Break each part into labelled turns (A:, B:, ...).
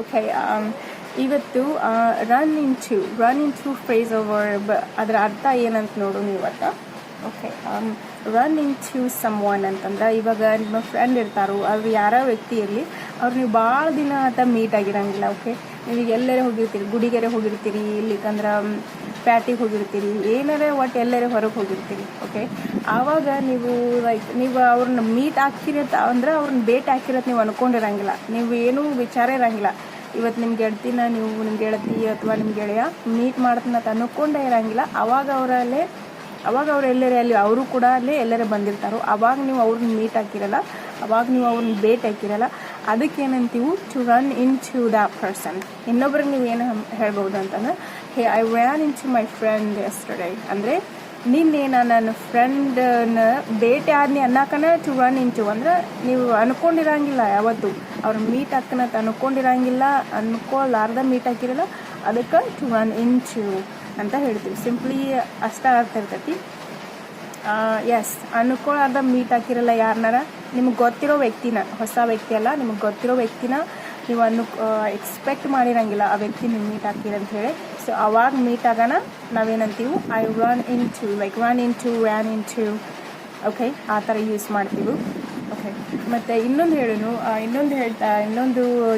A: Okay, ಇವತ್ತು run into phrasal verb ಅದರ ಅರ್ಥ ಏನಂತ ನೋಡು ಇವತ್ತು. ಓಕೆ, ರನ್ ಇಂಟು ಸಮ್ವನ್ ಅಂತಂದ್ರೆ ಇವಾಗ ನಿಮ್ಮ ಫ್ರೆಂಡ್ ಇರ್ತಾರೋ ಅವ್ರು ಯಾರೋ ವ್ಯಕ್ತಿ ಇರಲಿ, ಅವ್ರು ನೀವು ಭಾಳ ದಿನ ಅಂತ ಮೀಟ್ ಆಗಿರಂಗಿಲ್ಲ. ಓಕೆ, ನೀವು ಎಲ್ಲರೇ ಹೋಗಿರ್ತೀರಿ, ಗುಡಿಗೆರೆ ಹೋಗಿರ್ತೀರಿ, ಇಲ್ಲಿಕಂದ್ರೆ ಪ್ಯಾಟಿಗೆ ಹೋಗಿರ್ತೀರಿ, ಏನಾರೇ ಒಟ್ಟು ಎಲ್ಲರೇ ಹೊರಗೆ ಹೋಗಿರ್ತೀರಿ. ಓಕೆ, ಆವಾಗ ನೀವು ಅವ್ರನ್ನ ಮೀಟ್ ಆಗ್ತಿರತ್ತ ಅಂದ್ರೆ ಅವ್ರನ್ನ ಭೇಟಿ ಹಾಕಿರತ್ತೆ ನೀವು ಅನ್ಕೊಂಡಿರಂಗಿಲ್ಲ, ನೀವು ಏನೂ ವಿಚಾರ ಇರಂಗಿಲ್ಲ. ಇವತ್ತು ನಿಮ್ಮ ಗೆಳತಿನ ನೀವು ನಿಮ್ಮ ಗೆಳತಿ ಅಥವಾ ನಿಮ್ಮ ಗೆಳೆಯ ಮೀಟ್ ಮಾಡ್ತೀನಿ ಅಂತ ಅನ್ಕೊಂಡೇ ಇರಂಗಿಲ್ಲ. ಅವಾಗ ಅವ್ರು ಎಲ್ಲರೇ ಅಲ್ಲಿ ಅವರು ಕೂಡ ಅಲ್ಲೇ ಎಲ್ಲರೇ ಬಂದಿರ್ತಾರೋ, ಅವಾಗ ನೀವು ಅವ್ರನ್ನ ಮೀಟ್ ಹಾಕಿರಲ್ಲ, ಅವಾಗ ನೀವು ಅವ್ರನ್ನ ಭೇಟಿ ಹಾಕಿರಲ್ಲ. ಅದಕ್ಕೇನಂತೀವಿ to run into the person. ಇನ್ನೊಬ್ರಿಗೆ ನೀವು ಏನು ಹೇಳ್ಬೋದು ಅಂತಂದ್ರೆ, hey I ran into my friend yesterday, ಅಂದರೆ ನಿನ್ನೇನ ನನ್ನ ಫ್ರೆಂಡನ್ನ ಭೇಟಿ ಆದ್ನಿ ಅನ್ನಕನ ಟು ರನ್ ಇನ್ ಟು. ಅಂದ್ರೆ ನೀವು ಅನ್ಕೊಂಡಿರಂಗಿಲ್ಲ, ಯಾವತ್ತು ಅವ್ರ ಮೀಟ್ ಹಾಕನಂತ ಅನ್ಕೊಂಡಿರಂಗಿಲ್ಲ, ಅನ್ಕೊಳ್ಳಾರ್ದ ಮೀಟ್ ಹಾಕಿರಲ್ಲ, ಅದಕ್ಕೆ ಟು ರನ್ ಇನ್ ಟು ಅಂತ ಹೇಳ್ತೀವಿ. ಸಿಂಪ್ಲಿ ಅಷ್ಟ ಅರ್ಥ ಇರ್ತೈತಿ. ಎಸ್, ಅನ್ಕೊಳ್ಳಾರ್ದ ಮೀಟ್ ಹಾಕಿರಲ್ಲ ಯಾರನ್ನಾರ, ನಿಮ್ಗೆ ಗೊತ್ತಿರೋ ವ್ಯಕ್ತಿನ, ಹೊಸ ವ್ಯಕ್ತಿ ಅಲ್ಲ, ನಿಮಗೆ ಗೊತ್ತಿರೋ ವ್ಯಕ್ತಿನ ನೀವು ಎಕ್ಸ್ಪೆಕ್ಟ್ ಮಾಡಿರಂಗಿಲ್ಲ ಆ ವ್ಯಕ್ತಿ ನೀವು ಮೀಟ್ ಹಾಕಿರ ಅಂತ ಹೇಳಿ. ಸೊ ಅವಾಗ ಮೀಟ್ ಆಗೋಣ ನಾವೇನಂತೀವಿ I run into, like run into, ran into. Okay, ಆ ಥರ ಯೂಸ್ ಮಾಡ್ತೀವಿ. ಓಕೆ, ಮತ್ತು ಇನ್ನೊಂದು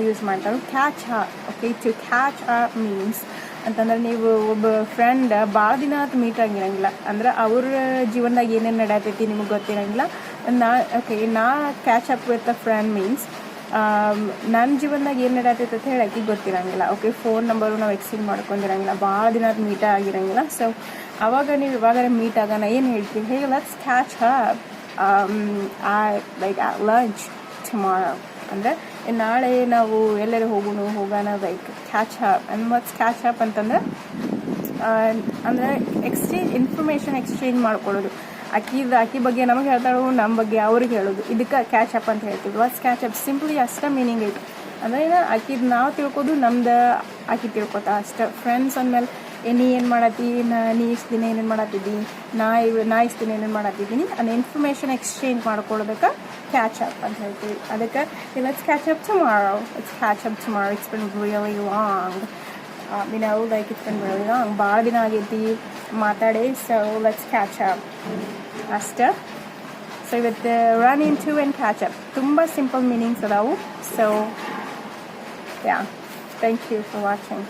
A: ಯೂಸ್ ಮಾಡ್ತಾರೆ catch up. Okay, to catch up means ಅಂತಂದ್ರೆ ನೀವು ಒಬ್ಬ ಫ್ರೆಂಡ್ ಭಾಳ ದಿನ ಆತ ಮೀಟ್ ಆಗಿರಂಗಿಲ್ಲ, ಅಂದ್ರೆ ಅವ್ರ ಜೀವನದಾಗ ಏನೇನು ನಡೆಯತೈತಿ ನಿಮಗೆ ಗೊತ್ತಿರಂಗಿಲ್ಲ. ನಾ catch up with a friend means ನನ್ನ ಜೀವನದಾಗ ಏನು ನಡೆಯತೈತೆ ಅಂತ ಹೇಳಿ ಆಕಿಗೆ ಗೊತ್ತಿರಂಗಿಲ್ಲ. ಓಕೆ, ಫೋನ್ ನಂಬರು ನಾವು ಎಕ್ಸ್ಚೇಂಜ್ ಮಾಡ್ಕೊಂಡಿರಂಗಿಲ್ಲ, ಭಾಳ ದಿನ ಅದು ಮೀಟ್ ಆಗಿರಂಗಿಲ್ಲ. ಸೊ ಅವಾಗ ನೀವು ಇವಾಗಾರ ಮೀಟ್ ಆಗೋಣ ಏನು ಹೇಳ್ತೀವಿ, hey let's catch up like lunch tomorrow. ಅಂದರೆ ನಾಳೆ ನಾವು ಎಲ್ಲರೂ ಹೋಗೋಣ like catch up. And what's catch up ಅಂತಂದ್ರೆ ಅಂದರೆ ಇನ್ಫಾರ್ಮೇಷನ್ ಎಕ್ಸ್ಚೇಂಜ್ ಮಾಡ್ಕೊಳ್ಳೋದು. ಆಕಿ ಬಗ್ಗೆ ನಮಗೆ ಹೇಳ್ತಾಳು, ನಮ್ಮ ಬಗ್ಗೆ ಅವ್ರಿಗೆ ಹೇಳೋದು, ಇದಕ್ಕೆ ಕ್ಯಾಚ್ ಅಪ್ ಅಂತ ಹೇಳ್ತೀವಿ. ವಾಟ್ಸ್ ಕ್ಯಾಚ್ ಅಪ್ ಸಿಂಪ್ಲಿ ಅಷ್ಟೇ ಮೀನಿಂಗ್ ಐತಿ. ಅಂದರೆ ಆಕಿದು ನಾವು ತಿಳ್ಕೋದು, ನಮ್ದು ಆಕಿ ತಿಳ್ಕೊತಾ ಅಷ್ಟೇ. ಫ್ರೆಂಡ್ಸ್ ಅಂದಮೇಲೆ ನೀ ಏನು ಮಾಡತ್ತಿ, ನೀ ಇಷ್ಟು ದಿನ ಏನೇನು ಮಾಡತ್ತಿದ್ದಿ, ನಾ ಇಷ್ಟು ದಿನ ಏನೇನು ಮಾಡತ್ತಿದ್ದೀನಿ ಅನ್ನೋ ಇನ್ಫಾರ್ಮೇಷನ್ ಎಕ್ಸ್ಚೇಂಜ್ ಮಾಡ್ಕೊಳ್ಳೋದಕ್ಕೆ ಕ್ಯಾಚ್ ಅಪ್ ಅಂತ ಹೇಳ್ತೀವಿ. ಅದಕ್ಕೆ let's catch up tomorrow, let's catch up tomorrow, it's been really long. it's been really long, ಭಾಳ ದಿನ ಆಗೈತಿ ಮಾತಾಡಿ. ಸೊ ಲೆಟ್ಸ್ ಕ್ಯಾಚ್ ಅಪ್ ಅಷ್ಟೇ. ಸೊ ಇವತ್ತು run into and catch up ತುಂಬ ಸಿಂಪಲ್ ಮೀನಿಂಗ್ಸ್ ಅದಾವು. So yeah, thank you for watching.